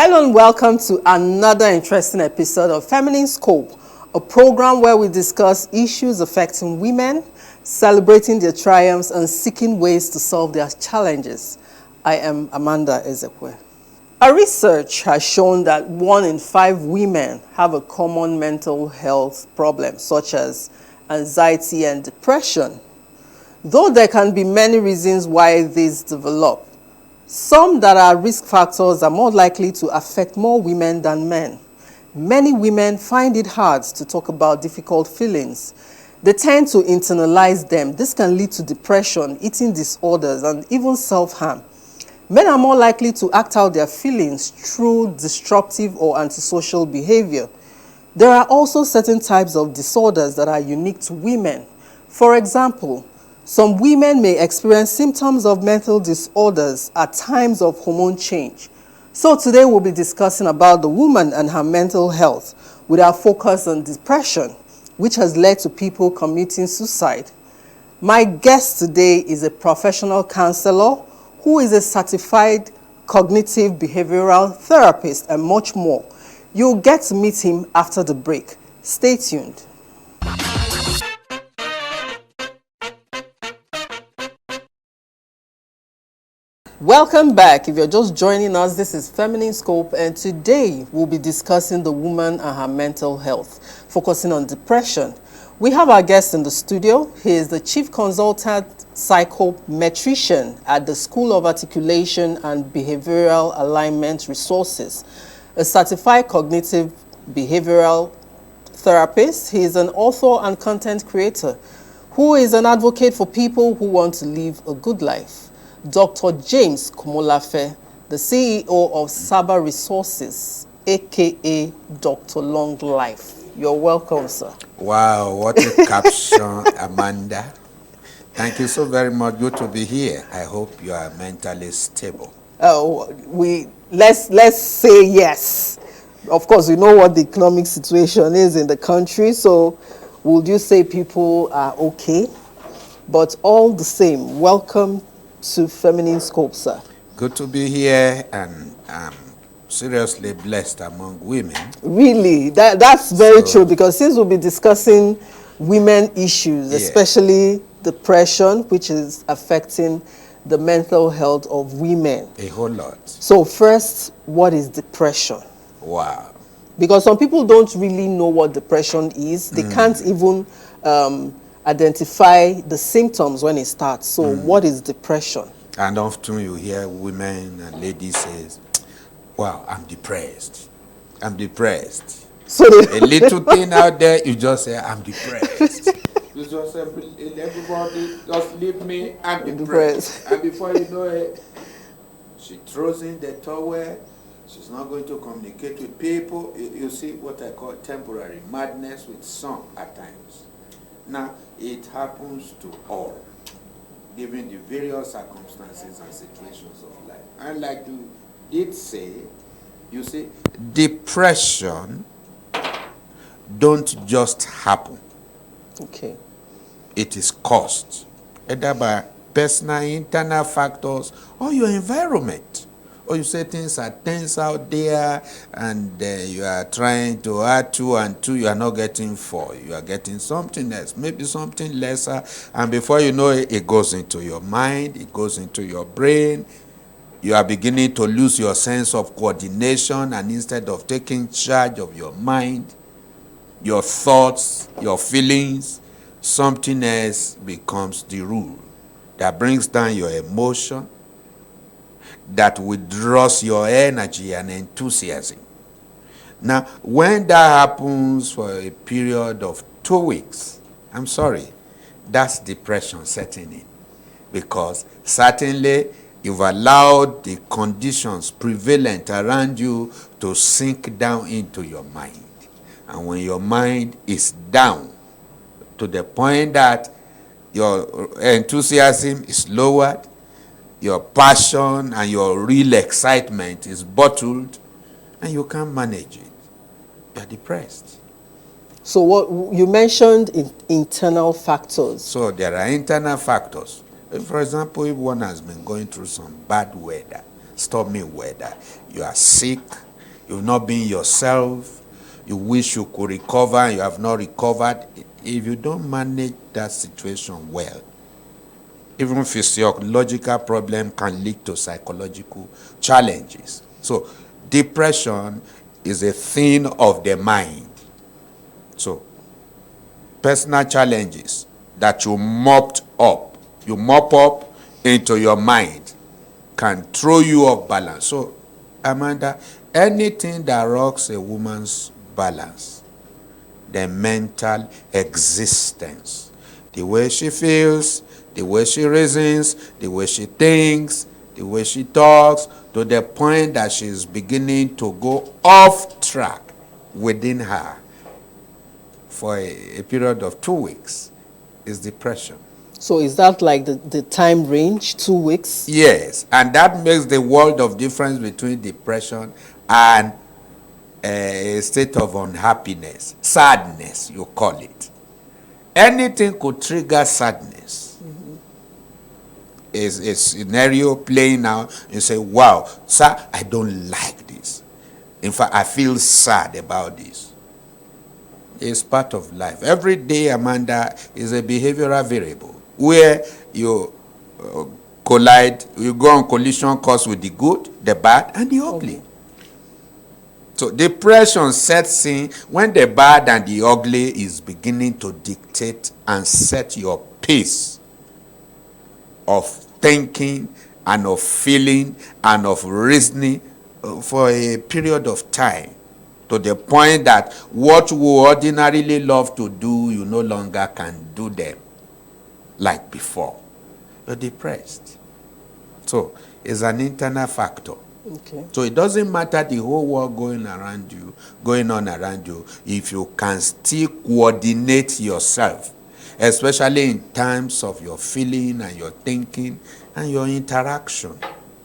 Hello and welcome to another interesting episode of Feminine Scope, a program where we discuss issues affecting women, celebrating their triumphs and seeking ways to solve their challenges. I am Amanda Ezekwe. Our research has shown that 1 in 5 women have a common mental health problem, such as anxiety and depression. Though there can be many reasons why these develop, some that are risk factors are more likely to affect more women than men. Many women find it hard to talk about difficult feelings. They tend to internalize them. This can lead to depression, eating disorders, and even self-harm. Men are more likely to act out their feelings through destructive or antisocial behavior. There are also certain types of disorders that are unique to women. For example, some women may experience symptoms of mental disorders at times of hormone change. So today we'll be discussing about the woman and her mental health with our focus on depression, which has led to people committing suicide. My guest today is a professional counselor who is a certified cognitive behavioral therapist and much more. You'll get to meet him after the break. Stay tuned. Welcome back. If you're just joining us, this is Feminine Scope, and today we'll be discussing the woman and her mental health, focusing on depression. We have our guest in the studio. He is the Chief Consultant Psychometrician at the School of Articulation and Behavioral Alignment Resources, a certified cognitive behavioral therapist. He is an author and content creator who is an advocate for people who want to live a good life. Dr. James Komolafe, the CEO of Saba Resources, aka Dr. Long Life. You're welcome, sir. Wow, what a caption, Amanda. Thank you so very much. Good to be here. I hope you are mentally stable. Let's say yes. Of course, we know what the economic situation is in the country, so would you say people are okay? But all the same, welcome to Feminine Scope, sir. Good to be here, and I'm seriously blessed among women. Really, that's very true, because since we'll be discussing women issues, especially depression, which is affecting the mental health of women. A whole lot. So first, what is depression? Wow. Because some people don't really know what depression is. They can't even identify the symptoms when it starts. So what is depression? And often you hear women and ladies say, wow, I'm depressed. I'm depressed. So a little thing out there, you just say, I'm depressed. You just say, everybody, just leave me, I'm depressed. And before you know it, she throws in the towel. She's not going to communicate with people. You see what I call temporary madness with some at times. Now, it happens to all, given the various circumstances and situations of life. And like you did say, you see, depression don't just happen. Okay. It is caused either by personal, internal factors or your environment. Or you say things are tense out there, and you are trying to add 2 and 2, you are not getting 4. You are getting something else, maybe something lesser, and before you know it, it goes into your mind, it goes into your brain. You are beginning to lose your sense of coordination, and instead of taking charge of your mind, your thoughts, your feelings, something else becomes the rule that brings down your emotion, that withdraws your energy and enthusiasm. Now, when that happens for a period of 2 weeks, I'm sorry, that's depression setting in. Because certainly you've allowed the conditions prevalent around you to sink down into your mind. And when your mind is down to the point that your enthusiasm is lowered, your passion and your real excitement is bottled, and you can't manage it, you're depressed. So what you mentioned internal factors. So there are internal factors. For example, if one has been going through some bad weather, stormy weather, you are sick, you've not been yourself, you wish you could recover and you have not recovered. If you don't manage that situation well, even physiological problem can lead to psychological challenges. So depression is a thing of the mind. So personal challenges that you mop up into your mind can throw you off balance. So Amanda, anything that rocks a woman's balance, the mental existence, the way she feels, the way she reasons, the way she thinks, the way she talks, to the point that she's beginning to go off track within her for a period of 2 weeks, is depression. So is that like the time range, 2 weeks? Yes, and that makes the world of difference between depression and a state of unhappiness, sadness, you call it. Anything could trigger sadness. Is a scenario playing out, you say, wow, sir, I don't like this. In fact, I feel sad about this. It's part of life. Every day, Amanda, is a behavioral variable where you collide, you go on collision course with the good, the bad, and the ugly. Okay. So depression sets in when the bad and the ugly is beginning to dictate and set your pace of thinking and of feeling and of reasoning for a period of time, to the point that what you ordinarily love to do, you no longer can do them like before. You're depressed. So it's an internal factor. Okay. So it doesn't matter the whole world going on around you, if you can still coordinate yourself, especially in terms of your feeling and your thinking and your interaction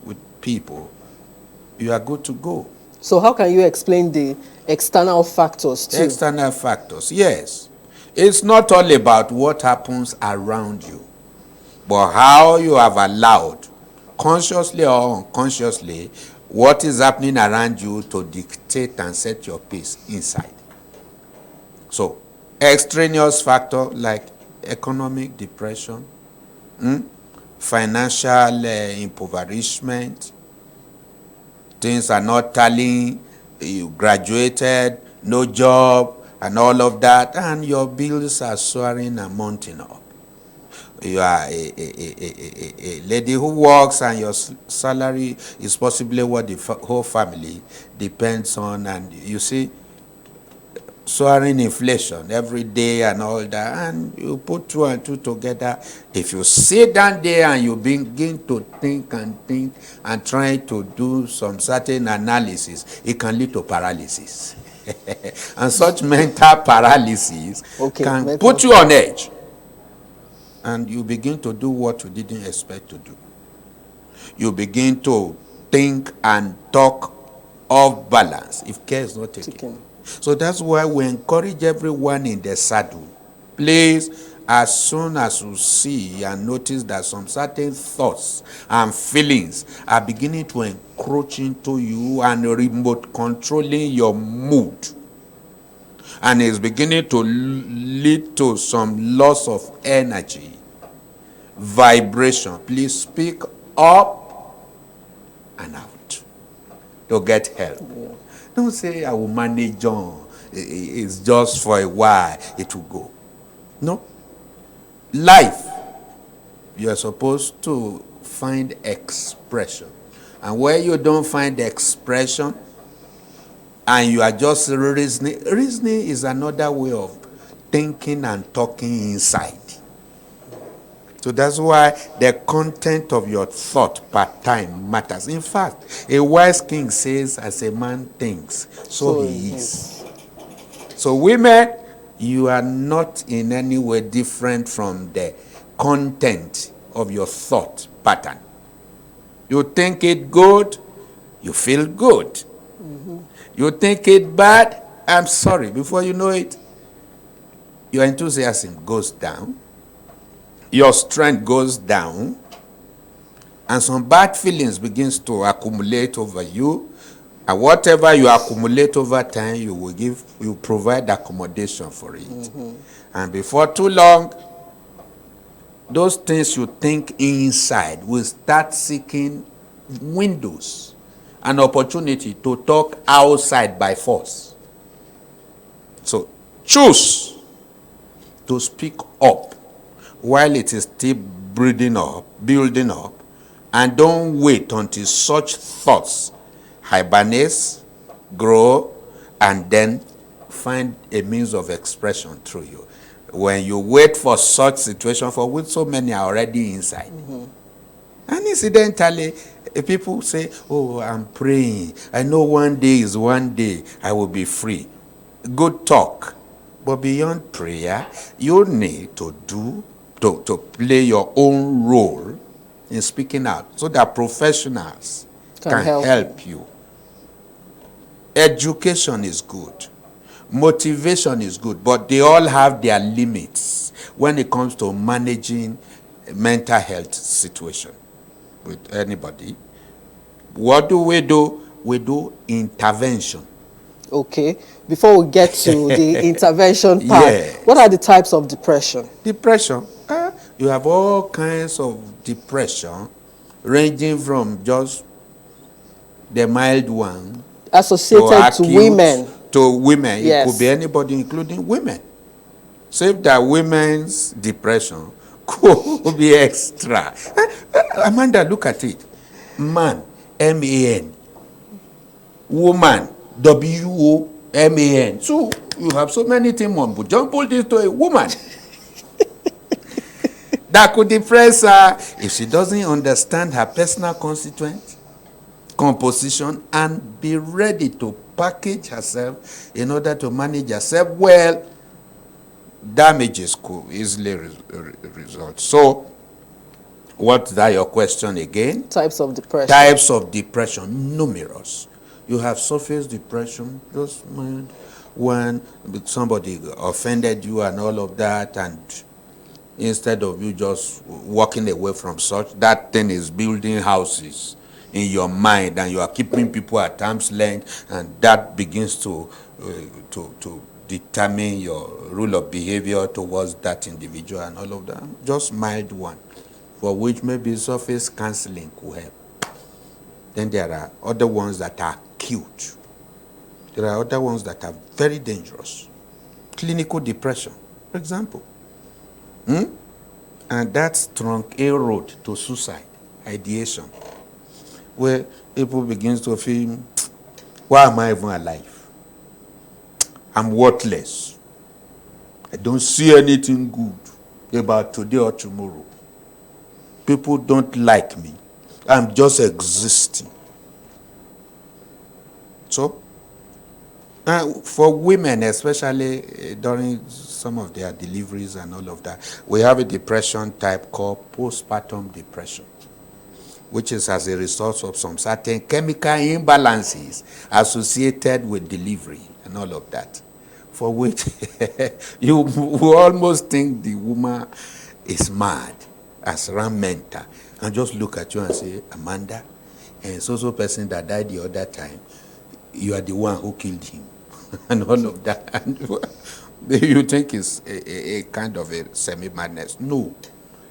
with people, you are good to go. So how can you explain the external factors too? External factors, yes. It's not all about what happens around you, but how you have allowed, consciously or unconsciously, what is happening around you to dictate and set your pace inside. So, extraneous factor like economic depression, financial impoverishment, things are not tallying, you graduated, no job, and all of that, and your bills are soaring and mounting up. You are a lady who works and your salary is possibly what the whole family depends on, and you see soaring inflation every day and all that, and you put 2 and 2 together. If you sit down there and you begin to think and try to do some certain analysis, it can lead to paralysis. And such mental paralysis can put you on edge, and you begin to do what you didn't expect to do. You begin to think and talk off balance if care is not taken. So that's why we encourage everyone in the saddle. Please, as soon as you see and notice that some certain thoughts and feelings are beginning to encroach into you and remote controlling your mood, and it's beginning to lead to some loss of energy, vibration, please speak up and out to get help. Yeah. Don't say, I will manage on. It's just for a while, it will go. No. Life, you are supposed to find expression. And where you don't find expression, and you are just reasoning is another way of thinking and talking inside. So that's why the content of your thought per time matters. In fact, a wise king says, as a man thinks, so he is. So women, you are not in any way different from the content of your thought pattern. You think it good, you feel good. Mm-hmm. You think it bad, I'm sorry. Before you know it, your enthusiasm goes down. Your strength goes down, and some bad feelings begins to accumulate over you. And whatever you accumulate over time, you provide accommodation for it. And before too long, those things you think inside will start seeking windows, an opportunity to talk outside by force. So choose to speak up while it is still building up, and don't wait until such thoughts hibernate, grow, and then find a means of expression through you. When you wait for such situation for which so many are already inside. And incidentally, people say, oh, I'm praying. I know one day is one day I will be free. Good talk. But beyond prayer, you need to play your own role in speaking out so that professionals can help you. Education is good. Motivation is good, but they all have their limits when it comes to managing mental health situation with anybody. What do? We do intervention. Okay. Before we get to the intervention part, Yes. what are the types of depression? Depression. You have all kinds of depression, ranging from just the mild one Associated to women. To women. Yes. It could be anybody, including women. Save that women's depression could be extra. Amanda, look at it. Man, M-A-N. Woman, W-O-M-A-N. So you have so many things on, but just put this to a woman. That could depress her if she doesn't understand her personal constituent, composition, and be ready to package herself in order to manage herself well. Damages could easily result. So, what's that your question again? Types of depression. Types of depression, numerous. You have surface depression, just mind when somebody offended you and all of that, and instead of you just walking away from such, that thing is building houses in your mind, and you are keeping people at arm's length, and that begins to determine your rule of behavior towards that individual and all of that. Just mild one, for which maybe surface counseling could help. Then there are other ones that are acute. There are other ones that are very dangerous. Clinical depression, for example. And that's trunk A road to suicide, ideation, where people begin to feel, why am I even alive? I'm worthless. I don't see anything good about today or tomorrow. People don't like me. I'm just existing. So, for women, especially during some of their deliveries and all of that, we have a depression type called postpartum depression, which is as a result of some certain chemical imbalances associated with delivery and all of that, for which you will almost think the woman is mad, as around mental, and just look at you and say, Amanda, and so person that died the other time, you are the one who killed him. And all of that. And you think it's a kind of a semi-madness. No.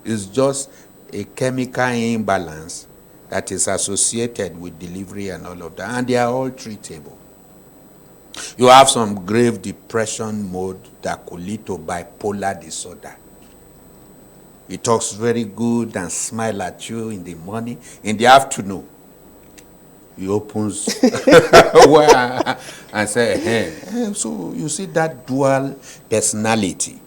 It's just a chemical imbalance that is associated with delivery and all of that. And they are all treatable. You have some grave depression mode that could lead to bipolar disorder. He talks very good and smile at you in the morning. In the afternoon, he opens and say, hey. So you see that dual personality.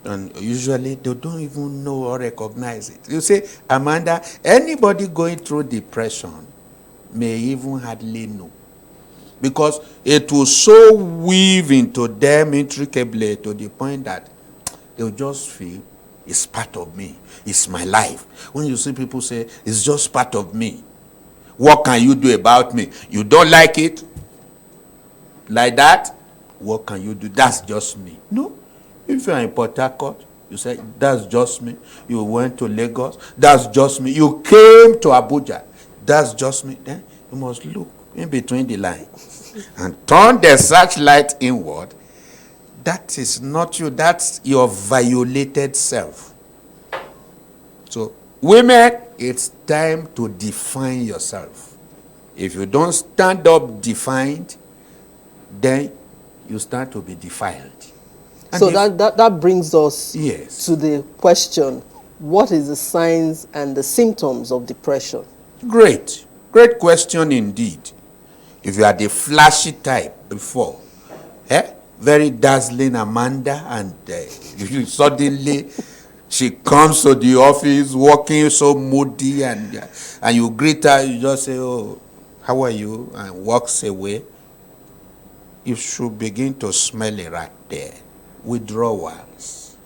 And usually they don't even know or recognize it. You say, Amanda, anybody going through depression may even hardly know. Because it will so weave into them intricately to the point that they'll just feel it's part of me. It's my life. When you see people say, it's just part of me. What can you do about me? You don't like it? Like that? What can you do? That's just me. No. If you're in Port Harcourt, you say, that's just me. You went to Lagos, that's just me. You came to Abuja, that's just me. Then You must look in between the lines and turn the searchlight inward. That is not you. That's your violated self. So, women, it's time to define yourself. If you don't stand up defined, then you start to be defiled. And so that brings us yes, to the question, what is the signs and the symptoms of depression? great question indeed. If you are the flashy type before, very dazzling Amanda, and you suddenly she comes to the office walking so moody, and you greet her, you just say, "Oh, how are you?" and walks away. You should begin to smell it right there. Withdrawals.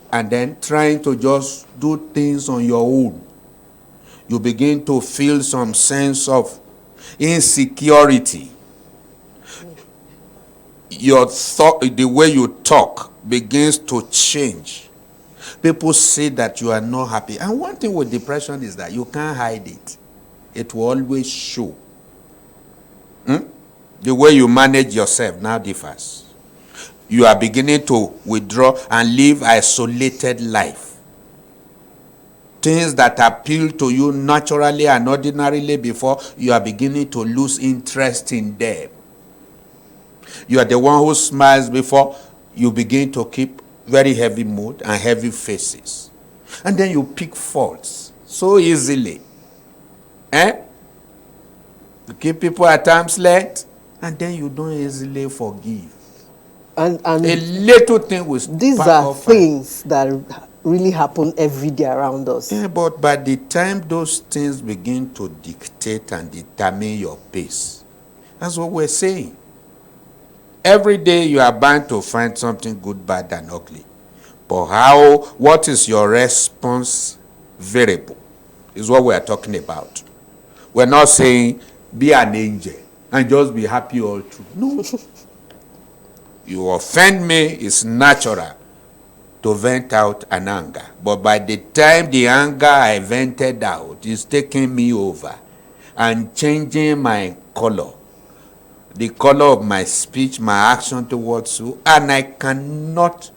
And then trying to just do things on your own. You begin to feel some sense of insecurity. Your thought, the way you talk begins to change. People say that you are not happy. And one thing with depression is that you can't hide it. It will always show. The way you manage yourself now differs. You are beginning to withdraw and live isolated life. Things that appeal to you naturally and ordinarily before, you are beginning to lose interest in them. You are the one who smiles before, you begin to keep very heavy mood and heavy faces. And then you pick faults so easily. You keep people at arm's length, and then you don't easily forgive. And A little thing will these are things that really happen every day around us. Yeah, but by the time those things begin to dictate and determine your pace, that's what we're saying. Every day you are bound to find something good, bad, and ugly. But what is your response variable is what we are talking about. We're not saying be an angel and just be happy all through. No. You offend me, it's natural to vent out an anger. But by the time the anger I vented out is taking me over and changing my color, the color of my speech, my action towards you, and I cannot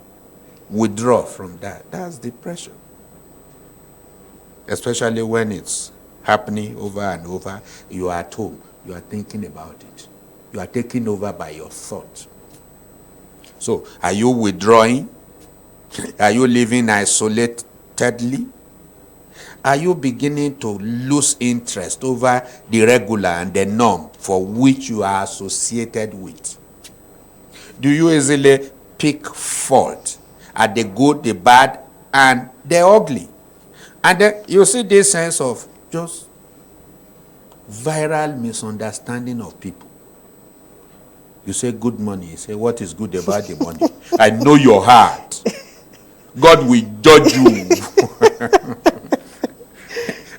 withdraw from that. That's depression. Especially when it's happening over and over. You are at home. You are thinking about it. You are taken over by your thought. So, are you withdrawing? Are you living isolatedly? Are you beginning to lose interest over the regular and the norm for which you are associated with? Do you easily pick fault at the good, the bad, and the ugly? And then you see this sense of just viral misunderstanding of people. You say good money. You say, what is good about the money? I know your heart. God will judge you.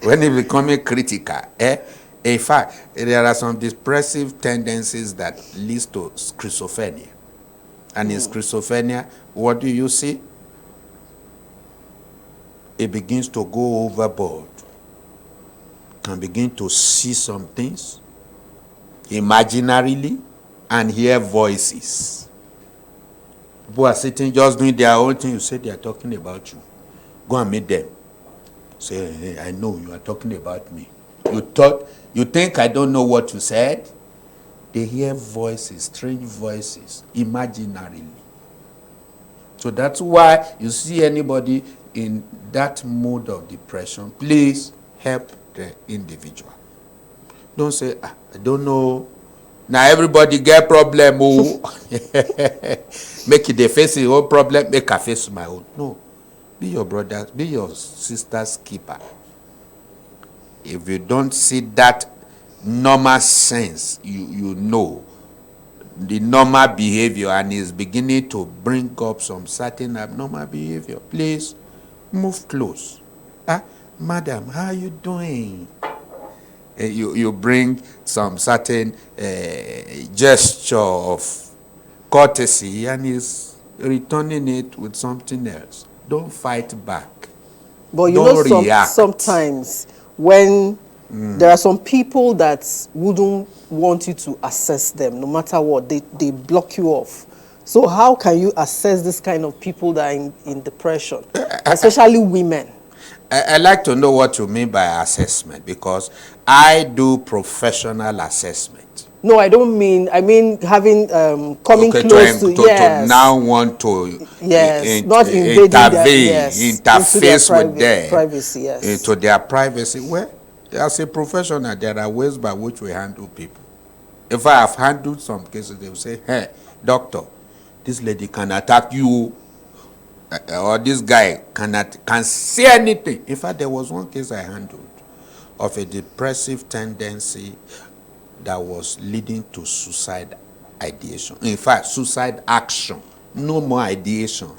When you become critical, in fact, there are some depressive tendencies that leads to schizophrenia. And in schizophrenia, what do you see? It begins to go overboard. Can begin to see some things imaginarily and hear voices. People are sitting just doing their own thing. You say they are talking about you. Go and meet them. Say, hey, I know you are talking about me. You think I don't know what you said? They hear voices, strange voices, imaginarily. So that's why you see anybody in that mode of depression, please help the individual. Don't say, I don't know. Now everybody get problem. Oh. Make it the face your own problem, make her face my own. No. Be your brother, be your sister's keeper. If you don't see that normal sense, you know the normal behavior and is beginning to bring up some certain abnormal behavior, please move close. Madam, how are you doing? You bring some certain gesture of courtesy and is returning it with something else. Don't fight back. But you Don't know, react. sometimes when there are some people that wouldn't want you to assess them no matter what, they block you off. So how can you assess this kind of people that are in depression, especially women? I like to know what you mean by assessment, because I do professional assessment. No, I don't mean, I mean having coming Okay, close to, to yes, now want to yes, not invading their, intervene, yes, into their interface with them, privacy, yes. into their privacy. Well, as a professional, there are ways by which we handle people. If I have handled some cases, they will say, hey, doctor, this lady can attack you, or this guy can say anything. In fact, there was one case I handled of a depressive tendency that was leading to suicide ideation. In fact, suicide action. No more ideation.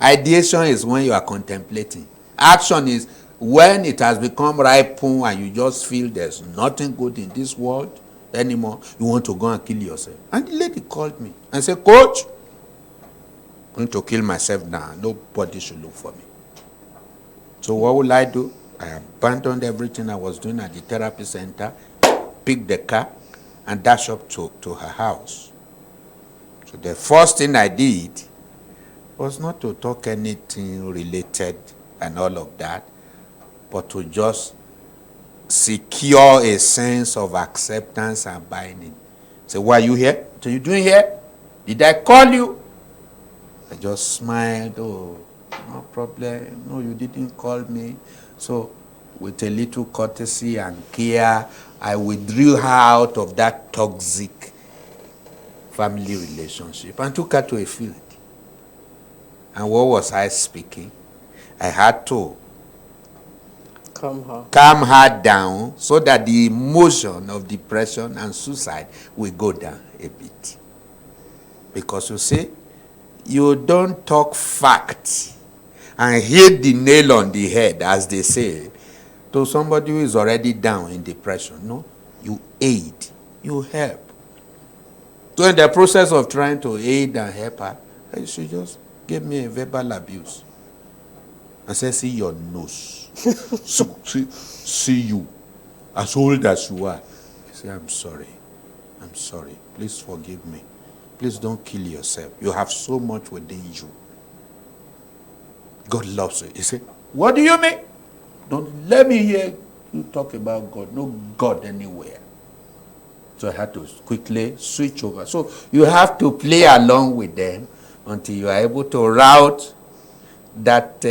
Ideation is when you are contemplating. Action is when it has become ripen and you just feel there's nothing good in this world anymore. You want to go and kill yourself. And the lady called me and said, Coach, I'm going to kill myself now. Nobody should look for me. So what will I do? I abandoned everything I was doing at the therapy center, picked the car, and dashed up to her house. So the first thing I did was not to talk anything related and all of that, but to just secure a sense of acceptance and binding. Say, why are you here? What are you doing here? Did I call you? I just smiled. Oh, no problem. No, you didn't call me. So with a little courtesy and care, I withdrew her out of that toxic family relationship and took her to a field. And what was I speaking? I had to calm her down so that the emotion of depression and suicide will go down a bit. Because you see, you don't talk facts and hit the nail on the head, as they say, to somebody who is already down in depression. No, you aid, you help. So in the process of trying to aid and help her, she just gave me a verbal abuse. I said, see your nose. see you, as old as you are. I said, I'm sorry. Please forgive me. Please don't kill yourself. You have so much within you. God loves you. He said, what do you mean? Don't let me hear you talk about God. No God anywhere. So I had to quickly switch over. So you have to play along with them until you are able to route that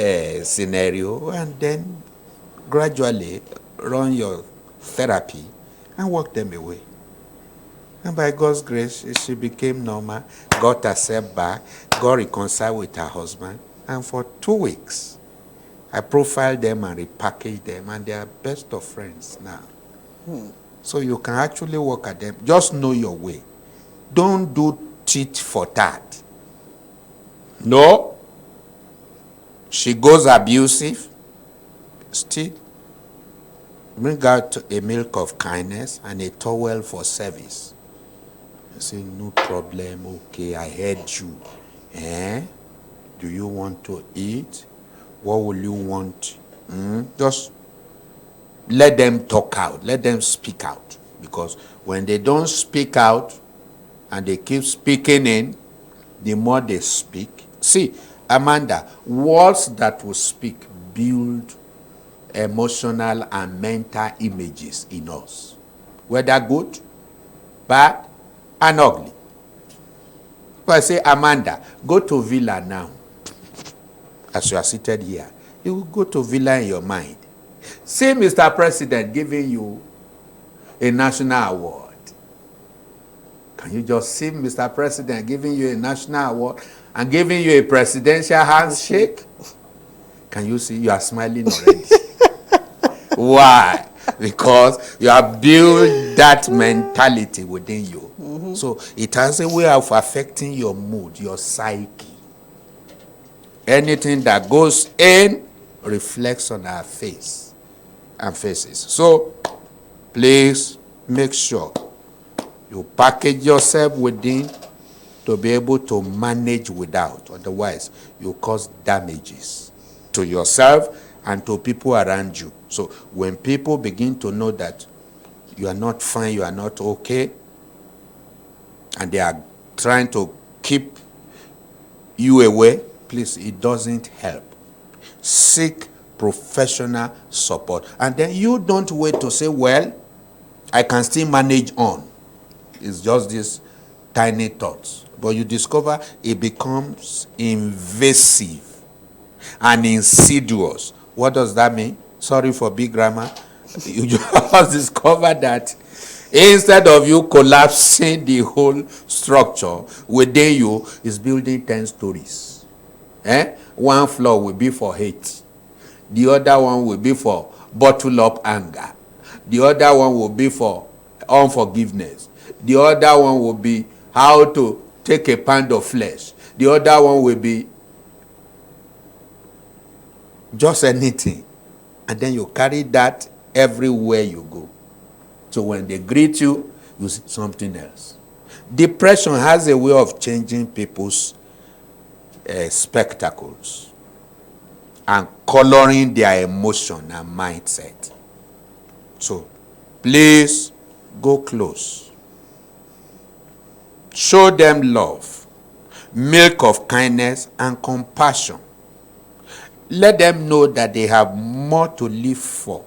scenario, and then gradually run your therapy and walk them away. And by God's grace, she became normal, got herself back, got reconciled with her husband. And for 2 weeks, I profiled them and repackaged them, and they are best of friends now. So you can actually work at them. Just know your way. Don't do tit for tat. No. She goes abusive. Still, bring out a milk of kindness and a towel for service. I say, no problem, okay, I heard you. Do you want to eat? What will you want? Just let them talk out, let them speak out. Because when they don't speak out and they keep speaking in, the more they speak. See, Amanda, words that will speak build emotional and mental images in us, whether good, bad, and ugly. So I say, Amanda, go to Villa now. As you are seated here, you will go to Villa in your mind. See Mr. President giving you a national award. Can you just see Mr. President giving you a national award and giving you a presidential handshake? Can you see? You are smiling already. Why? Because you have built that mentality within you. So it has a way of affecting your mood, your psyche. Anything that goes in reflects on our face and faces. So please make sure you package yourself within to be able to manage without. Otherwise, you cause damages to yourself and to people around you. So when people begin to know that you are not fine, you are not okay, and they are trying to keep you away, please, it doesn't help. Seek professional support. And then you don't wait to say, well, I can still manage on. It's just these tiny thoughts. But you discover it becomes invasive and insidious. What does that mean? Sorry for big grammar. You just discover that instead of you collapsing the whole structure within you, is building 10 stories. One floor will be for hate. The other one will be for bottle up anger. The other one will be for unforgiveness. The other one will be how to take a pound of flesh. The other one will be just anything. And then you carry that everywhere you go. So when they greet you, you see something else. Depression has a way of changing people's spectacles and coloring their emotion and mindset. So please go close. Show them love, milk of kindness and compassion. Let them know that they have more to live for.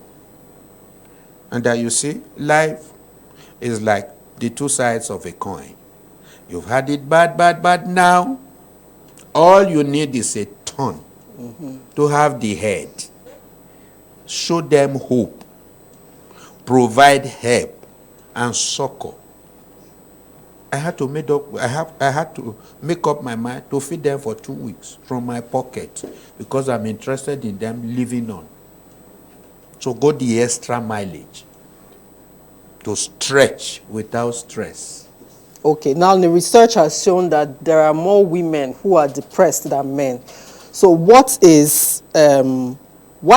And that you see, life is like the two sides of a coin. You've had it bad now. All you need is a turn to have the head. Show them hope. Provide help and succor. I had to make up my mind to feed them for 2 weeks from my pocket because I'm interested in them living on. So go the extra mileage to stretch without stress. Okay, now the research has shown that there are more women who are depressed than men. So why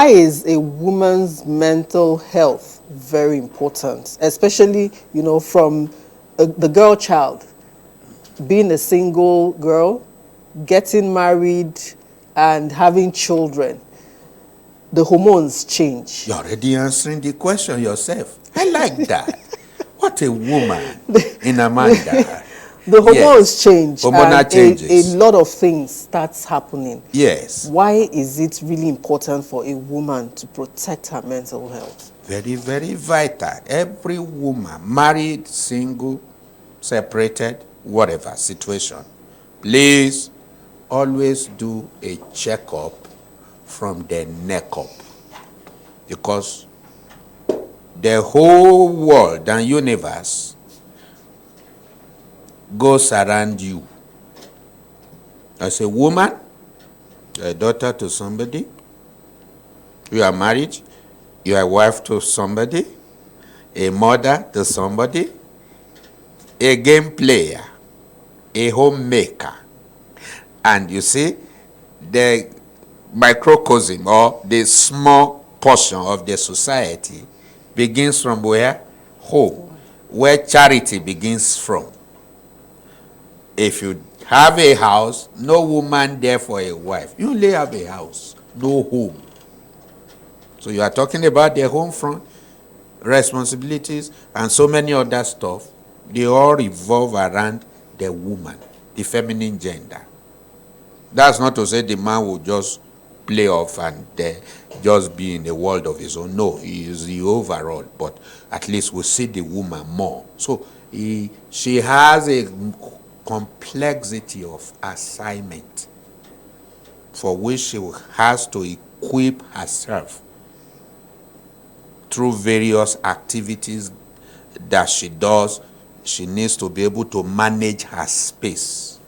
is a woman's mental health very important? Especially, from the girl child, being a single girl, getting married and having children. The hormones change. You're already answering the question yourself. I like that. What a woman in Amanda. The hormones change. Hormonal changes. A lot of things starts happening. Yes. Why is it really important for a woman to protect her mental health? Very, very vital. Every woman, married, single, separated, whatever situation, please always do a checkup from the neck up. Because the whole world and universe goes around you. As a woman, you're a daughter to somebody, you are married, you are a wife to somebody, a mother to somebody, a game player, a homemaker. And you see, the microcosm or the small portion of the society begins from where? Home, where charity begins from. If you have a house, no woman there for a wife. You only have a house, no home. So you are talking about the home front, responsibilities, and so many other stuff. They all revolve around the woman, the feminine gender. That's not to say the man will just play off and just be in a world of his own. No, he is the overall, but at least we see the woman more. So she has a complexity of assignment for which she has to equip herself through various activities that she does. She needs to be able to manage her space.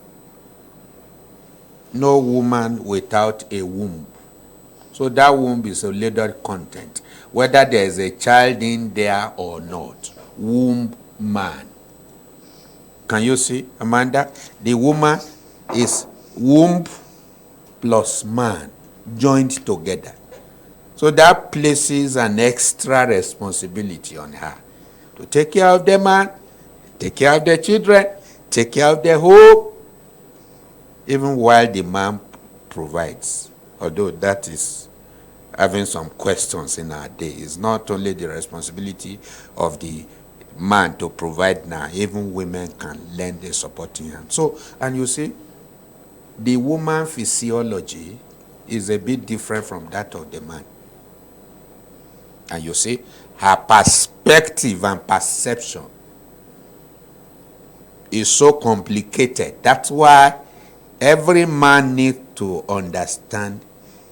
No woman without a womb. So that womb is a loaded content, whether there is a child in there or not. Womb man. Can you see, Amanda? The woman is womb plus man joined together. So that places an extra responsibility on her to take care of the man, take care of the children, take care of the home, even while the man provides. Although that is having some questions in our day. It's not only the responsibility of the man to provide now, even women can lend a supporting hand. So, and you see, the woman physiology is a bit different from that of the man. And you see, her perspective and perception is so complicated. That's why every man needs to understand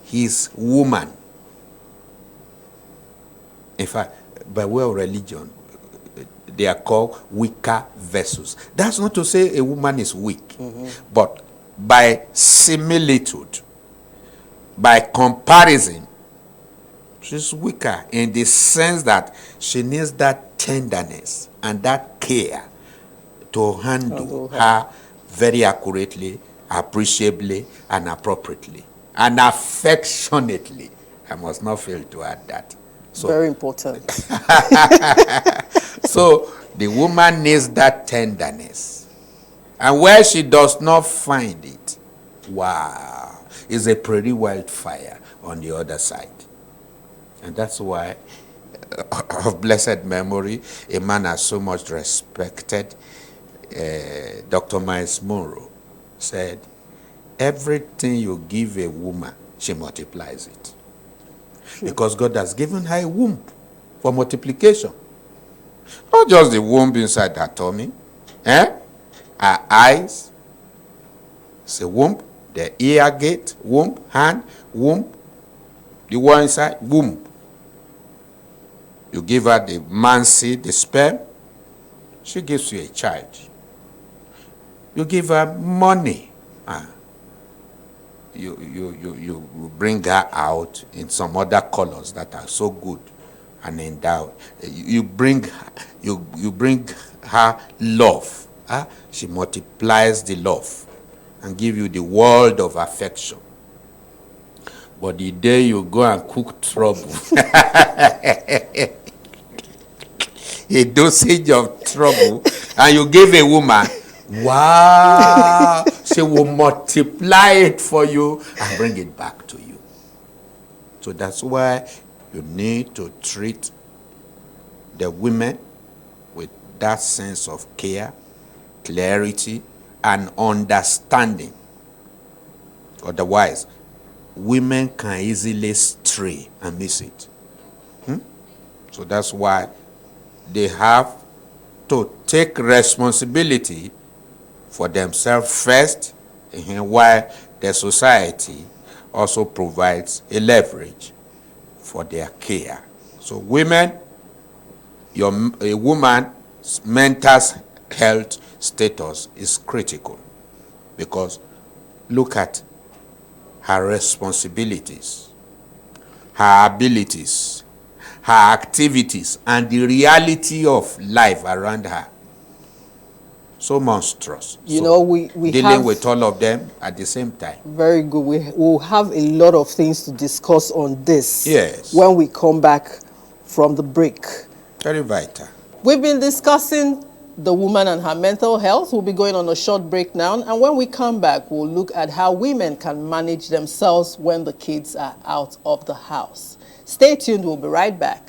his woman. In fact, by way of religion, they are called weaker vessels. That's not to say a woman is weak, but by similitude, by comparison, she's weaker in the sense that she needs that tenderness and that care to handle her very accurately, appreciably, and appropriately, and affectionately. I must not fail to add that. So, very important. So the woman needs that tenderness. And where she does not find it, wow, is a pretty wildfire on the other side. And that's why, of blessed memory, a man I so much respected, Dr. Miles Monroe, said, everything you give a woman, she multiplies it. Because God has given her a womb for multiplication. Not just the womb inside her tummy. Her eyes, it's a womb. The ear gate, womb. Hand, womb. The one inside, womb. You give her the man seed, the sperm, she gives you a child. You give her money. You bring her out in some other colors that are so good and endowed. You bring her love. She multiplies the love and give you the world of affection. But the day you go and cook trouble, a dosage of trouble, and you give a woman, wow, she will multiply it for you and bring it back to you. So that's why you need to treat the women with that sense of care, clarity, and understanding. Otherwise, women can easily stray and miss it. So that's why they have to take responsibility for themselves first, while the society also provides a leverage for their care. So women, a woman's mental health status is critical, because look at her responsibilities, her abilities, her activities, and the reality of life around her. So monstrous. We dealing have, with all of them at the same time. Very good. We will have a lot of things to discuss on this. Yes. When we come back from the break. Very vital. We've been discussing the woman and her mental health. We'll be going on a short break now. And when we come back, we'll look at how women can manage themselves when the kids are out of the house. Stay tuned. We'll be right back.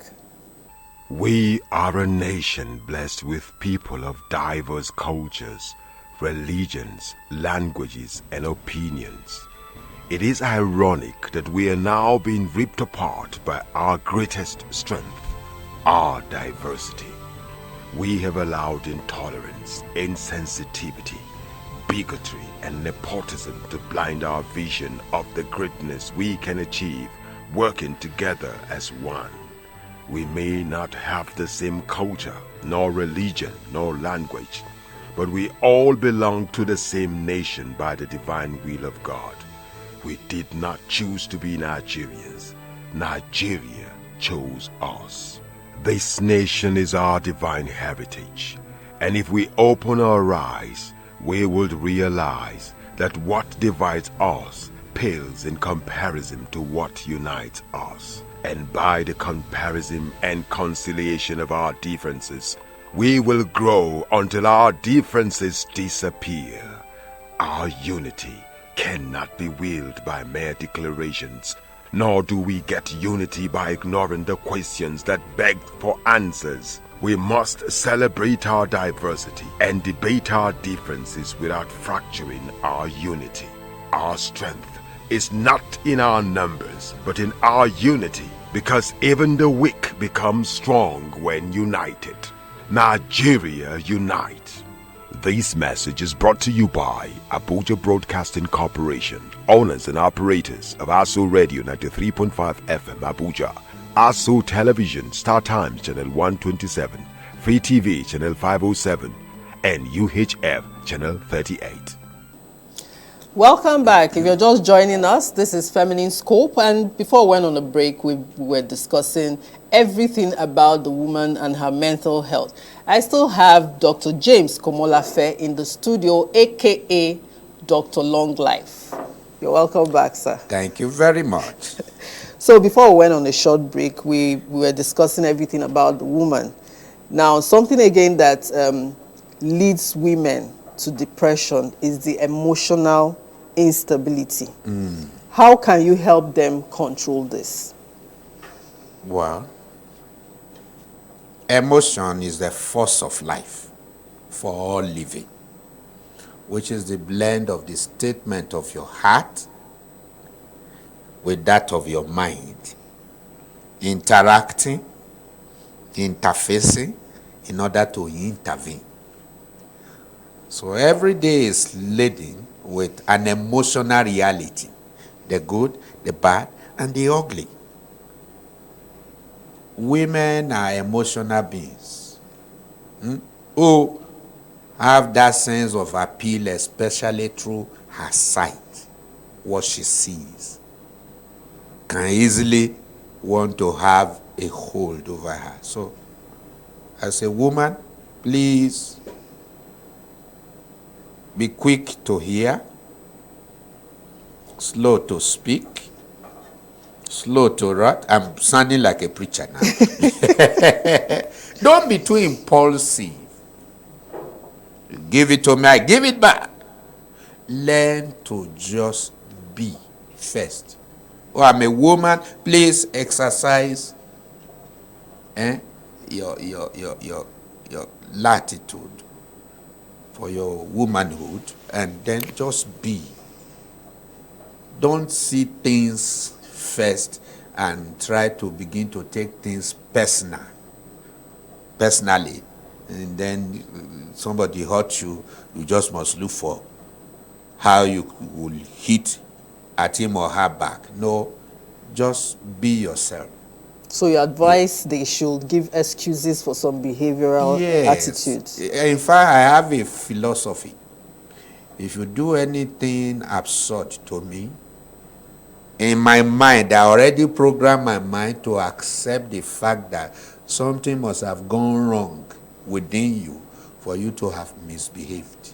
We are a nation blessed with people of diverse cultures, religions, languages, and opinions. It is ironic that we are now being ripped apart by our greatest strength, our diversity. We have allowed intolerance, insensitivity, bigotry, and nepotism to blind our vision of the greatness we can achieve working together as one. We may not have the same culture, nor religion, nor language, but we all belong to the same nation by the divine will of God. We did not choose to be Nigerians. Nigeria chose us. This nation is our divine heritage, and if we open our eyes, we will realize that what divides us pales in comparison to what unites us. And by the comparison and conciliation of our differences, we will grow until our differences disappear. Our unity cannot be willed by mere declarations, Nor do we get unity by ignoring the questions that beg for answers. We must celebrate our diversity and debate our differences without fracturing our unity. Our strength is not in our numbers, but in our unity, because even the weak become strong when united. Nigeria unite. This message is brought to you by Abuja Broadcasting Corporation, owners and operators of ASO Radio 93.5 FM Abuja, ASO Television Star Times Channel 127, Free TV Channel 507, and UHF Channel 38. Welcome back. If you're just joining us, this is Feminine Scope, and before we went on a break, we were discussing everything about the woman and her mental health. I still have Dr. James Komolafe in the studio, aka Dr. Long Life. You're welcome back, sir. Thank you very much. So before we went on a short break, we were discussing everything about the woman. Now, something again that leads women to depression is the emotional instability. How can you help them control this? Well, emotion is the force of life for all living, which is the blend of the statement of your heart with that of your mind, interacting, interfacing in order to intervene. So every day is laden with an emotional reality, the good, the bad, and the ugly. Women are emotional beings who have that sense of appeal, especially through her sight, what she sees. Can easily want to have a hold over her. So, as a woman, please be quick to hear, slow to speak, slow to write. I'm sounding like a preacher now. Don't be too impulsive. Give it to me, I give it back. Learn to just be first. Oh, I'm a woman. Please exercise your latitude for your womanhood, and then just be. Don't see things first and try to begin to take things personally, and then somebody hurt you, you just must look for how you will hit at him or her back. No, just be yourself. So you advise they should give excuses for some behavioral attitudes. In fact, I have a philosophy. If you do anything absurd to me, in my mind, I already programmed my mind to accept the fact that something must have gone wrong within you for you to have misbehaved.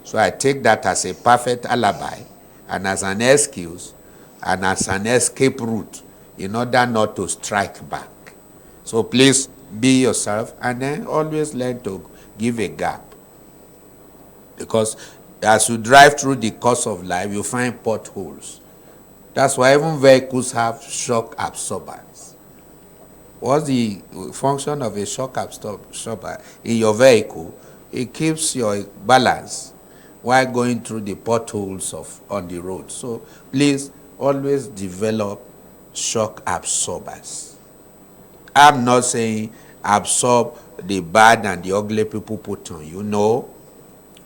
So I take that as a perfect alibi and as an excuse and as an escape route in order not to strike back. So please be yourself, and then always learn to give a gap. Because as you drive through the course of life, you find potholes. That's why even vehicles have shock absorbers. What's the function of a shock absorber in your vehicle? It keeps your balance while going through the potholes on the road. So please always develop shock absorbers. I'm not saying absorb the bad and the ugly people put on you. No.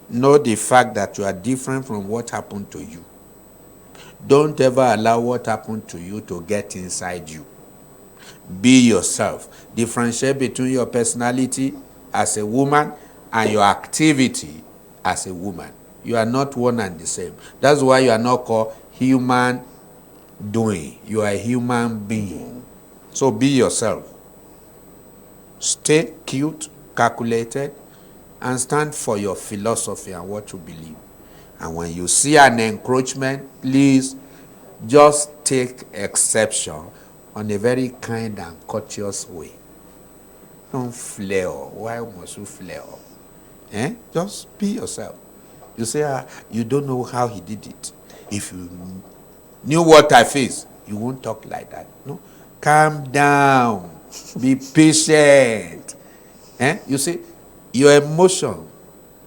Know the fact that you are different from what happened to you. Don't ever allow what happened to you to get inside you. Be yourself. Differentiate between your personality as a woman and your activity as a woman. You are not one and the same. That's why you are not called human doing. You are a human being. So be yourself. Stay cute, calculated, and stand for your philosophy and what you believe. And when you see an encroachment, please just take exception on a very kind and courteous way. Don't flare. Why must you flare? Just be yourself. You say, you don't know how he did it. If you knew what I face, You won't talk like that. No. Calm down. Be patient. You see, your emotion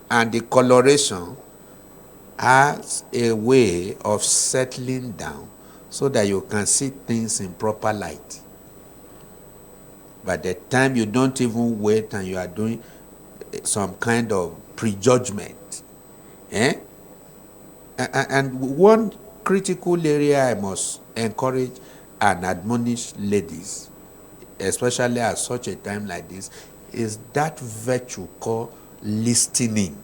and the coloration has a way of settling down so that you can see things in proper light. By the time you don't even wait and you are doing some kind of prejudgment. And one critical area I must encourage and admonish ladies, especially at such a time like this, is that virtue called listening.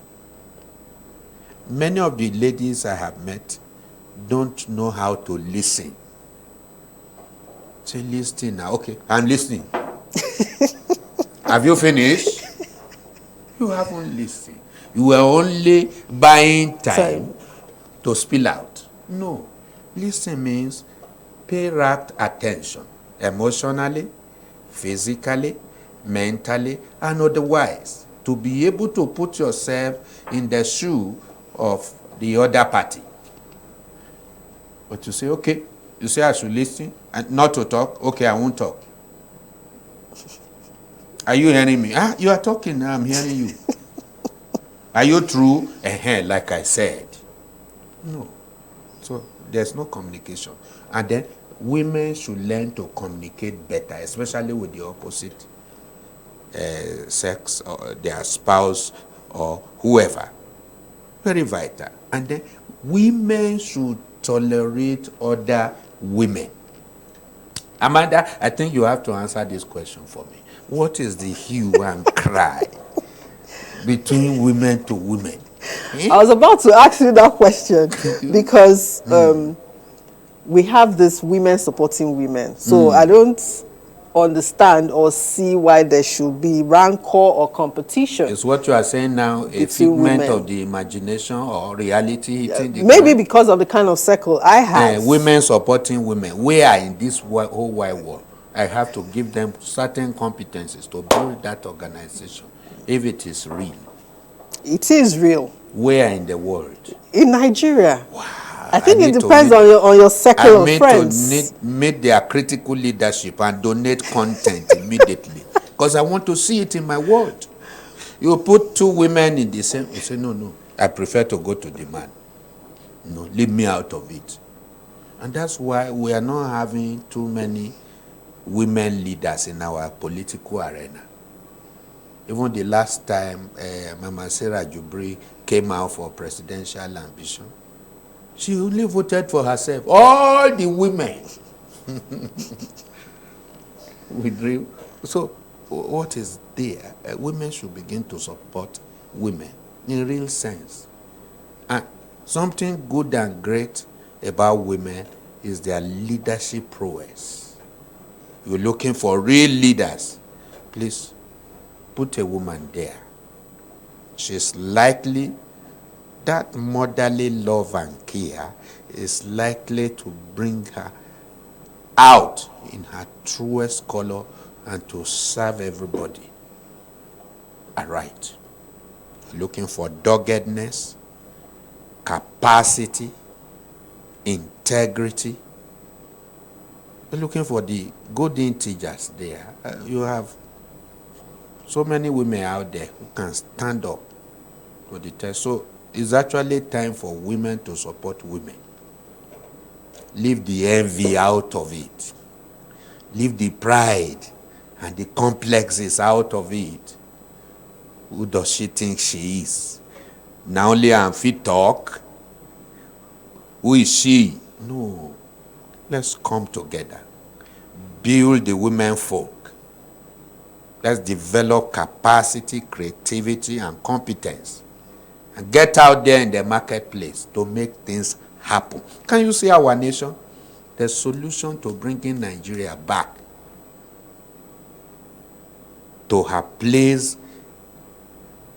Many of the ladies I have met don't know how to listen. Say, listen now. Okay, I'm listening. Have you finished? You haven't listened. You were only buying time to spill out. No. Listen means pay rapt attention, emotionally, physically, mentally, and otherwise, to be able to put yourself in the shoe of the other party. But you say, okay, you say I should listen and not to talk. Okay, I won't talk. Are you hearing me? You are talking now, I'm hearing you. Are you true? Like I said. No. So there's no communication. And then women should learn to communicate better, especially with the opposite sex or their spouse or whoever. Very vital. And then women should tolerate other women. Amanda, I think you have to answer this question for me. What is the hue and cry between women to women? I was about to ask you that question because we have this women supporting women. So I don't understand or see why there should be rancor or competition. Is what you are saying now a figment of the imagination or reality hitting the maybe ground? Because of the kind of circle I have. Women supporting women. We are in this whole wide world. I have to give them certain competencies to build that organization if it is real. It is real. Where in the world? In Nigeria. Wow. I think it depends on your circle of friends. I need to meet their critical leadership and donate content immediately because I want to see it in my world. You put two women in the same, you say, no, I prefer to go to the man. No, leave me out of it. And that's why we are not having too many women leaders in our political arena. Even the last time Mama Sarah Jubri came out for presidential ambition, she only voted for herself. All the women withdrew. So what is there? Women should begin to support women in real sense. And something good and great about women is their leadership prowess. You're looking for real leaders, please put a woman there. She's likely, that motherly love and care is likely to bring her out in her truest color and to serve everybody aright. You're looking for doggedness, capacity, integrity. You're looking for the good integers there. You have so many women out there who can stand up to the test. So it's actually time for women to support women. Leave the envy out of it. Leave the pride and the complexes out of it. Who does she think she is? Now only I'm fit talk. Who is she? No. Let's come together. Build the women folk. Let's develop capacity, creativity, and competence. And get out there in the marketplace to make things happen. Can you see our nation? The solution to bringing Nigeria back to her place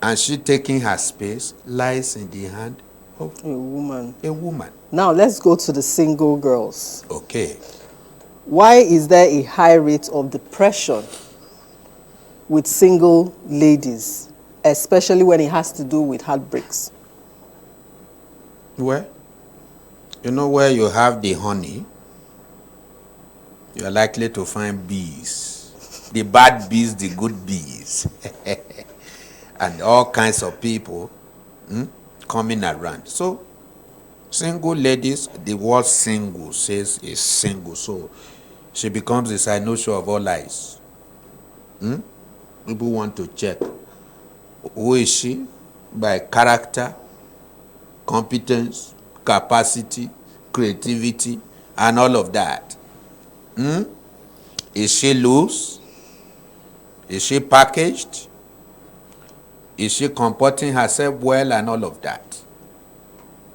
and she taking her space lies in the hand of a woman. A woman. Now let's go to the single girls. Okay. Why is there a high rate of depression with single ladies, especially when it has to do with heartbreaks? Well, you know where you have the honey, you're likely to find bees. The bad bees, the good bees. And all kinds of people coming around. So, single ladies, the word single says is single. So, she becomes the cynosure of all eyes. People want to check. Who is she? By character, competence, capacity, creativity, and all of that. Is she loose? Is she packaged? Is she comporting herself well and all of that?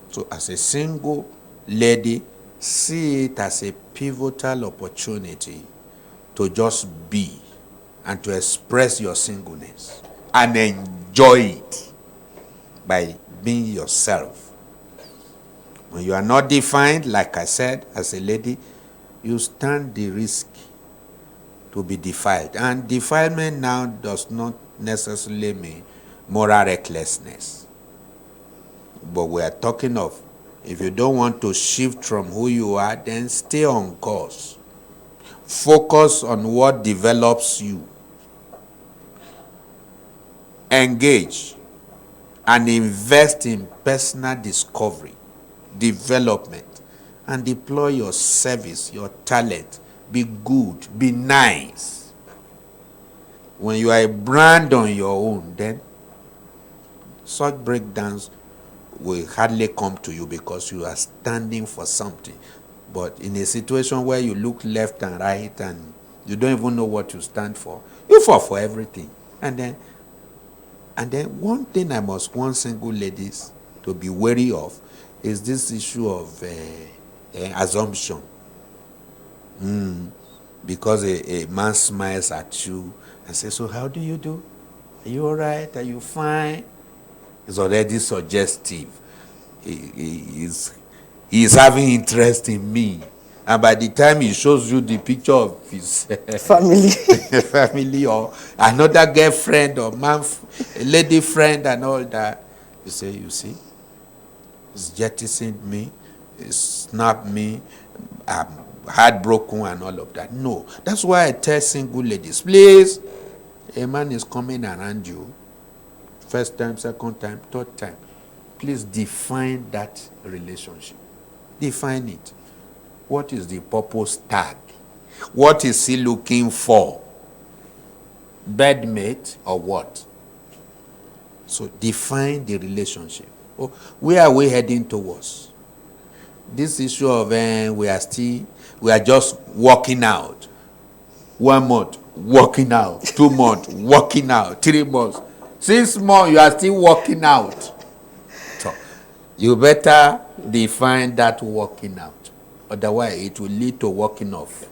So as a single lady, see it as a pivotal opportunity to just be and to express your singleness and enjoy it by being yourself. When you are not defined, like I said, as a lady, you stand the risk to be defiled. And defilement now does not necessarily mean moral recklessness. But we are talking of, if you don't want to shift from who you are, then stay on course. Focus on what develops you. Engage and invest in personal discovery, development, and deploy your service, your talent. Be good, be nice. When you are a brand on your own, then such breakdowns will hardly come to you because you are standing for something. But in a situation where you look left and right and you don't even know what you stand for, you fall for everything. And then one thing I must warn single ladies to be wary of is this issue of assumption. Because a man smiles at you and says, so how do you do? Are you all right? Are you fine? It's already suggestive. He is having interest in me. And by the time he shows you the picture of his family or another girlfriend or lady friend and all that, you say, you see, he's jettisoned me, he snapped me, I'm heartbroken and all of that. No, that's why I tell single ladies, please, a man is coming around you, first time, second time, third time, please define that relationship. Define it. What is the purpose tag? What is he looking for? Bedmate or what? So define the relationship. Oh, where are we heading towards? This issue of we are just working out. 1 month, working out. 2 months, working out. 3 months. 6 months, you are still working out. So you better define that working out. Otherwise, it will lead to walking off.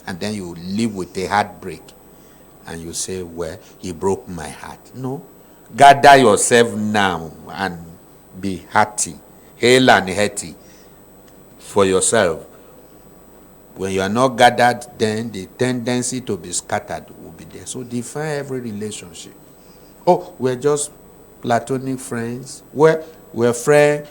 And then you live with a heartbreak. And you say, well, he broke my heart. No. Gather yourself now and be hearty. Hale and hearty for yourself. When you are not gathered, then the tendency to be scattered will be there. So define every relationship. Oh, we're just platonic friends. We're friends.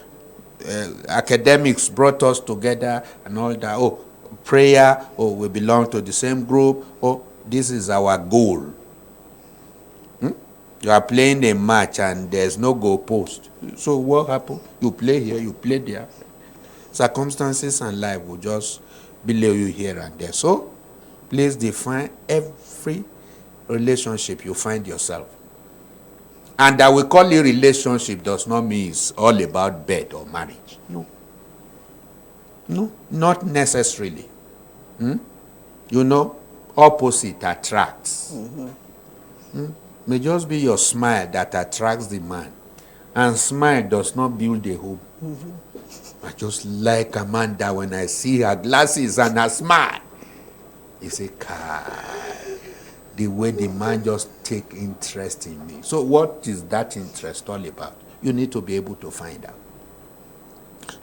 Academics brought us together and all that. Oh, prayer. Oh, we belong to the same group. Oh, this is our goal. You are playing a match and there's no goal post. So what happened? You play here, you play there. Circumstances and life will just below you here and there. So please define every relationship you find yourself. And that we call it relationship does not mean it's all about bed or marriage. No. No, not necessarily. You know, opposite attracts. May just be your smile that attracts the man. And smile does not build a home. I just like Amanda when I see her glasses and her smile. You say, the way the man just take interest in me. So what is that interest all about? You need to be able to find out.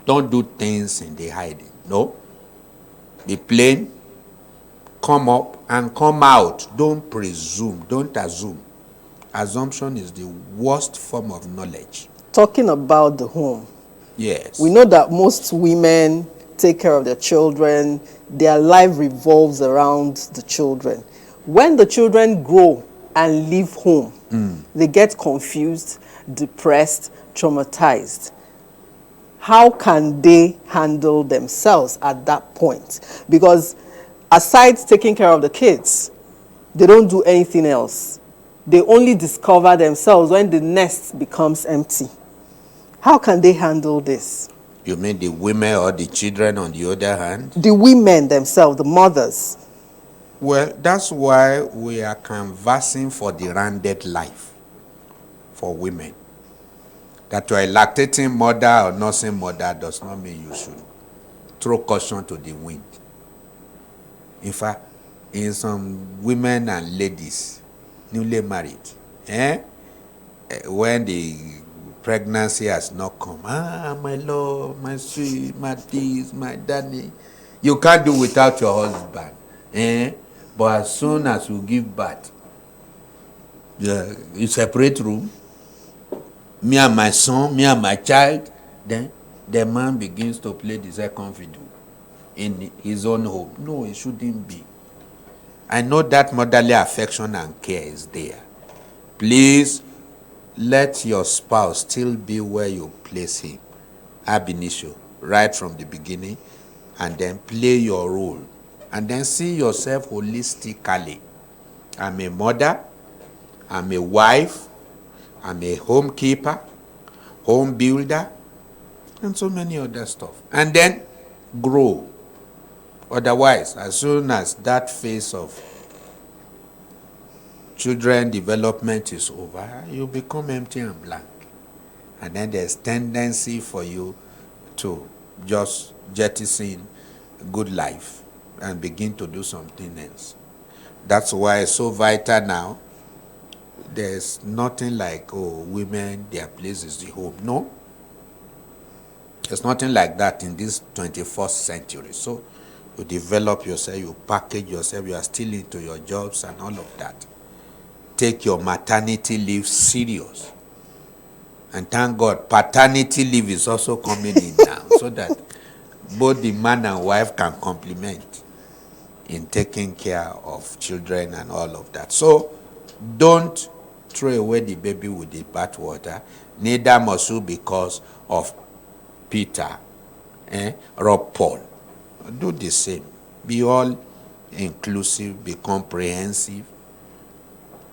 Don't do things in the hiding. No. Be plain. Come up and come out. Don't presume. Don't assume. Assumption is the worst form of knowledge. Talking about the home. Yes. We know that most women take care of their children. Their life revolves around the children. When the children grow and leave home, they get confused, depressed, traumatized. How can they handle themselves at that point? Because aside taking care of the kids, they don't do anything else. They only discover themselves when the nest becomes empty. How can they handle this? You mean the women or the children on the other hand? The women themselves, the mothers. Well, that's why we are canvassing for the rounded life for women. That you are a lactating mother or nursing mother does not mean you should throw caution to the wind. In fact, in some women and ladies, newly married, when the pregnancy has not come, my love, my sweet, my this, my daddy, you can't do without your husband. But as soon as you give birth, you separate room, me and my son, me and my child, then the man begins to play the second fiddle in his own home. No, it shouldn't be. I know that motherly affection and care is there. Please let your spouse still be where you place him, ab initio, right from the beginning, and then play your role, and then see yourself holistically. I'm a mother, I'm a wife, I'm a homekeeper, home builder, and so many other stuff. And then grow. Otherwise, as soon as that phase of children development is over, you become empty and blank. And then there's tendency for you to just jettison good life and begin to do something else. That's why it's so vital now. There's nothing like, women, their place is the home. No. There's nothing like that in this 21st century. So you develop yourself, you package yourself, you are still into your jobs and all of that. Take your maternity leave serious. And thank God, paternity leave is also coming in now, so that both the man and wife can complement in taking care of children and all of that. So don't throw away the baby with the bathwater. Neither must you because of Peter, or Paul. Do the same. Be all inclusive, be comprehensive.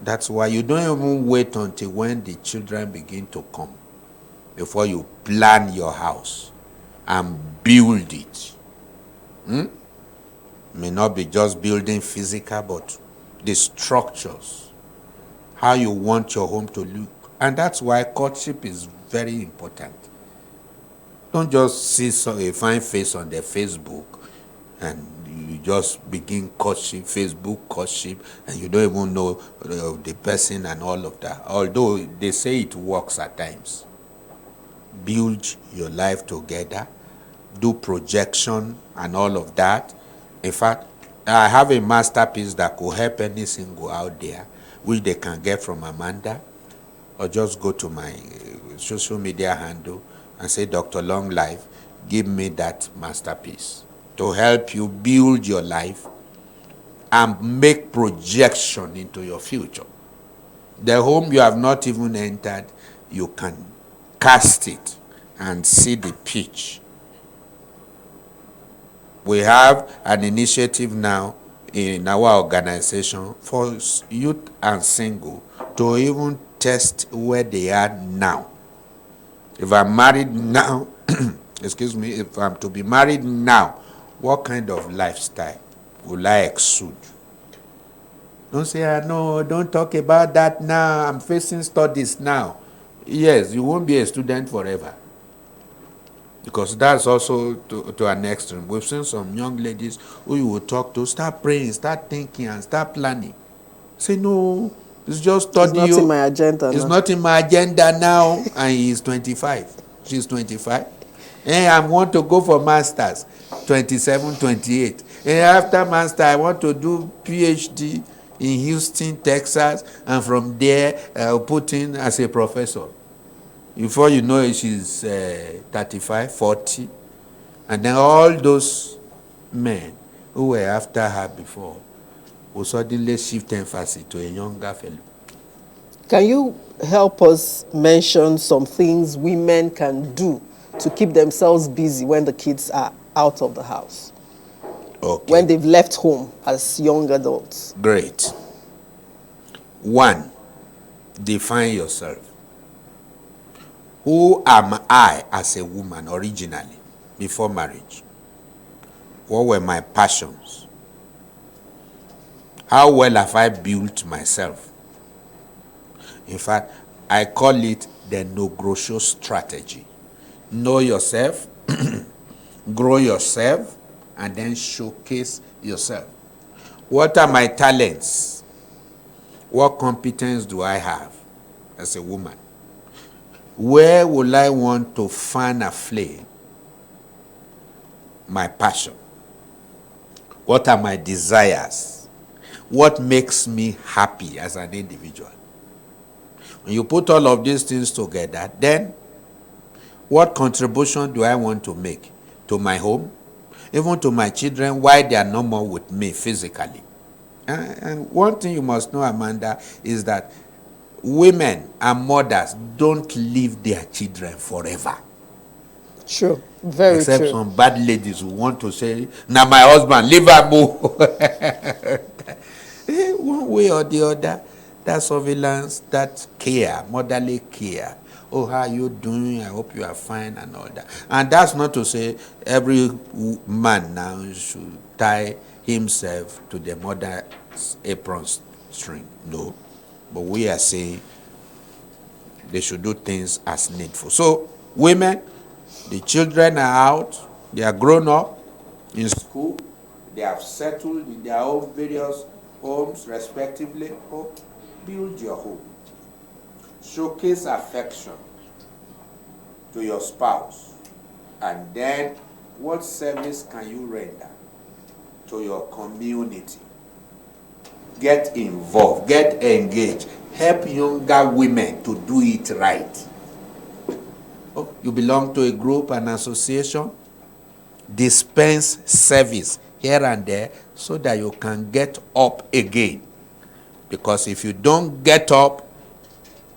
That's why you don't even wait until when the children begin to come before you plan your house and build it. May not be just building physical, but the structures, how you want your home to look. And that's why courtship is very important. Don't just see a fine face on their Facebook and you just begin courtship, Facebook courtship, and you don't even know the person and all of that. Although they say it works at times. Build your life together, do projection and all of that. In fact, I have a masterpiece that could help any single out there, which they can get from Amanda, or just go to my social media handle and say, Dr. Long Life, give me that masterpiece to help you build your life and make projection into your future. The home you have not even entered, you can cast it and see the pitch. We have an initiative now in our organization for youth and single to even test where they are now. If I'm married now, if I'm to be married now, what kind of lifestyle will I exude? Don't say, no, don't talk about that now. I'm facing studies now. Yes, you won't be a student forever. Because that's also to an extreme. We've seen some young ladies who you will talk to, start praying, start thinking, and start planning. Say, no, it's just study. It's not in my agenda It's now. not in my agenda now. And he's 25. She's 25. And I want to go for masters, 27, 28. And after master, I want to do PhD in Houston, Texas, and from there, I'll put in as a professor. Before you know it, she's 35, 40. And then all those men who were after her before will suddenly shift emphasis to a younger fellow. Can you help us mention some things women can do to keep themselves busy when the kids are out of the house? Okay. When they've left home as young adults? Great. 1, define yourself. Who am I as a woman originally, before marriage? What were my passions? How well have I built myself? In fact, I call it the no-grow strategy. Know yourself, grow yourself, and then showcase yourself. What are my talents? What competence do I have as a woman? Where will I want to fan a flame? My passion. What are my desires? What makes me happy as an individual? When you put all of these things together, then what contribution do I want to make to my home, even to my children, while they are no more with me physically? And one thing you must know, Amanda, is that women and mothers don't leave their children forever. True. Very Except true. some bad ladies who want to say, now my husband, leave her move. One way or the other, that surveillance, that care, motherly care. Oh, how are you doing? I hope you are fine and all that. And that's not to say every man now should tie himself to the mother's apron string. No. But we are saying they should do things as needful. So, women, the children are out, they are grown up in school, they have settled in their own various homes respectively. Oh, build your home. Showcase affection to your spouse. And then, what service can you render to your community? Get involved, get engaged, help younger women to do it right. Oh, you belong to a group, an association, dispense service here and there so that you can get up again. Because if you don't get up,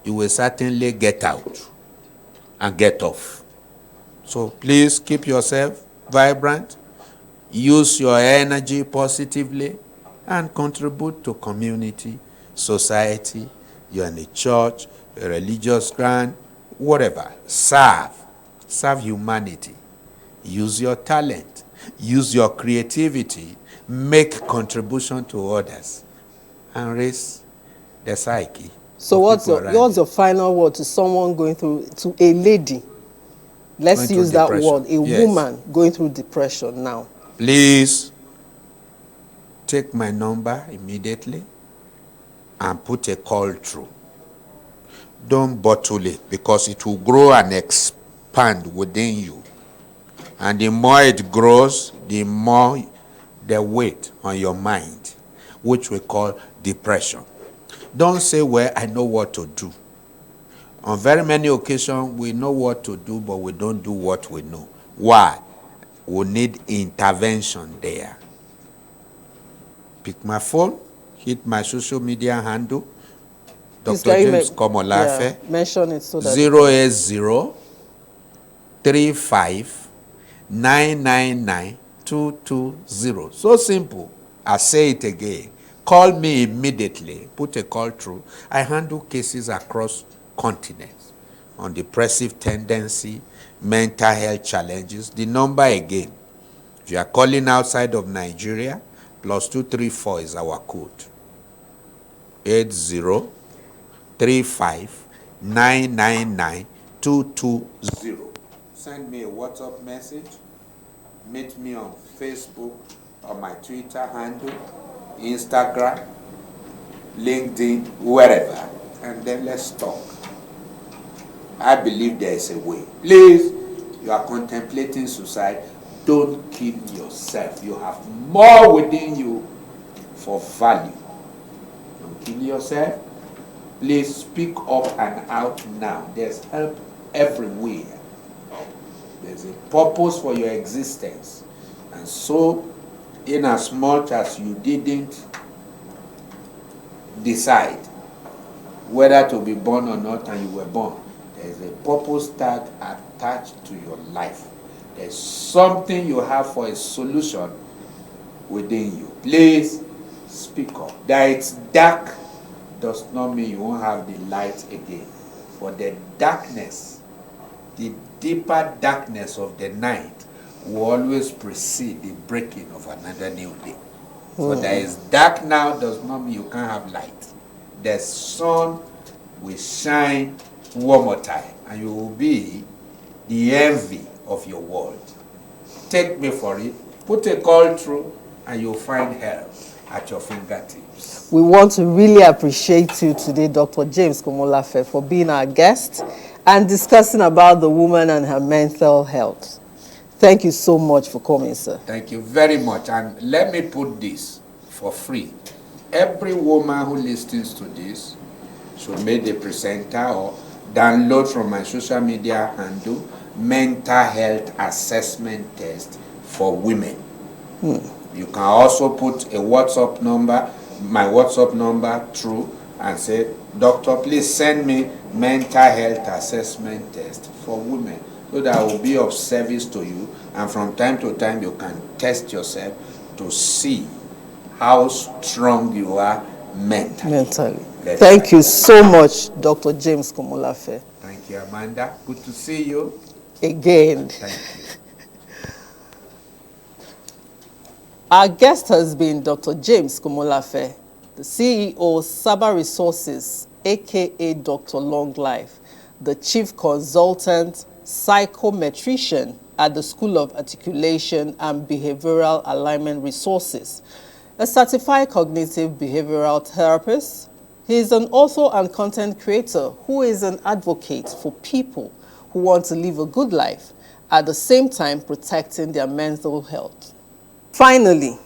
you will certainly get out and get off. So please keep yourself vibrant, use your energy positively, and contribute to community, society. You're in a church, a religious grant, whatever. Serve humanity. Use your talent, use your creativity, make contribution to others, and raise the psyche. So what's your final word to someone going through, to a lady? Let's Going use through that depression. word, a Yes. woman going through depression now. Please take my number immediately and put a call through. Don't bottle it, because it will grow and expand within you. And the more it grows, the more the weight on your mind, which we call depression. Don't say, well, I know what to do. On very many occasions, we know what to do, but we don't do what we know. Why? We need intervention there. Pick my phone, hit my social media handle, Please, Dr. can you James Komolafe, yeah, mention it so that 080 35 999 220. So simple. I say it again. Call me immediately. Put a call through. I handle cases across continents on depressive tendency, mental health challenges. The number again, if you are calling outside of Nigeria, +234 is our code. 80 35 999 220. Send me a WhatsApp message. Meet me on Facebook, or my Twitter handle, Instagram, LinkedIn, wherever, and then let's talk. I believe there is a way. Please, you are contemplating suicide, don't kill yourself. You have more within you for value. Don't kill yourself. Please speak up and out now. There's help everywhere. There's a purpose for your existence. And so, in as much as you didn't decide whether to be born or not and you were born, there's a purpose tag attached to your life. There's something you have for a solution within you. Please speak up. That it's dark does not mean you won't have the light again. For the darkness, the deeper darkness of the night will always precede the breaking of another new day. So there is dark now does not mean you can't have light. The sun will shine one more time and you will be the envy of your world. Take me for it, put a call through, and you'll find help at your fingertips. We want to really appreciate you today, Dr. James Komolafe, for being our guest and discussing about the woman and her mental health. Thank you so much for coming, sir. Thank you very much. And let me put this for free. Every woman who listens to this should make the presenter or download from my social media handle mental health assessment test for women. You can also put a WhatsApp number, my WhatsApp number through and say, Doctor, please send me mental health assessment test for women, so that I will be of service to you, and from time to time you can test yourself to see how strong you are mentally. Thank you so much, Dr. James Komolafe. Thank you, Amanda. Good to see you. Again. Thank you. Our guest has been Dr. James Komolafe, the CEO, Saba Resources, aka Dr. Long Life, the Chief Consultant, Psychometrician at the School of Articulation and Behavioral Alignment Resources, a certified cognitive behavioral therapist. He is an author and content creator who is an advocate for people who want to live a good life, at the same time protecting their mental health. Finally,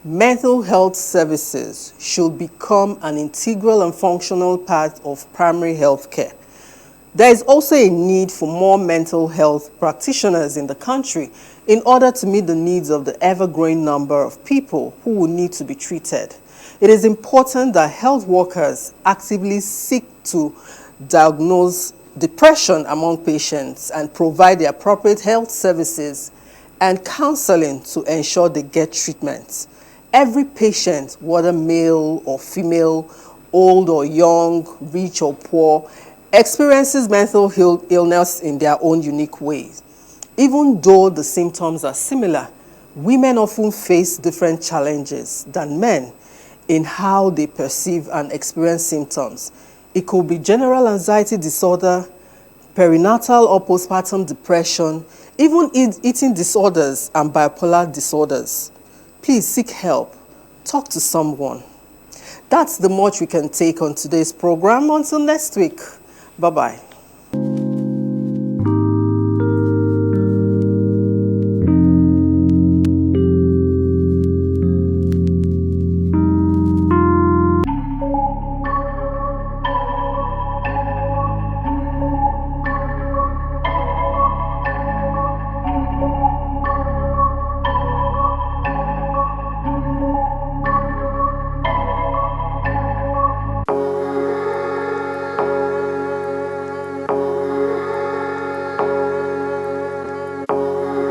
mental health services should become an integral and functional part of primary health care. There is also a need for more mental health practitioners in the country in order to meet the needs of the ever-growing number of people who will need to be treated. It is important that health workers actively seek to diagnose depression among patients and provide the appropriate health services and counseling to ensure they get treatment. Every patient, whether male or female, old or young, rich or poor, experiences mental illness in their own unique ways. Even though the symptoms are similar, women often face different challenges than men in how they perceive and experience symptoms. It could be general anxiety disorder, perinatal or postpartum depression, even eating disorders and bipolar disorders. Please seek help. Talk to someone. That's the much we can take on today's program. Until next week. Bye-bye.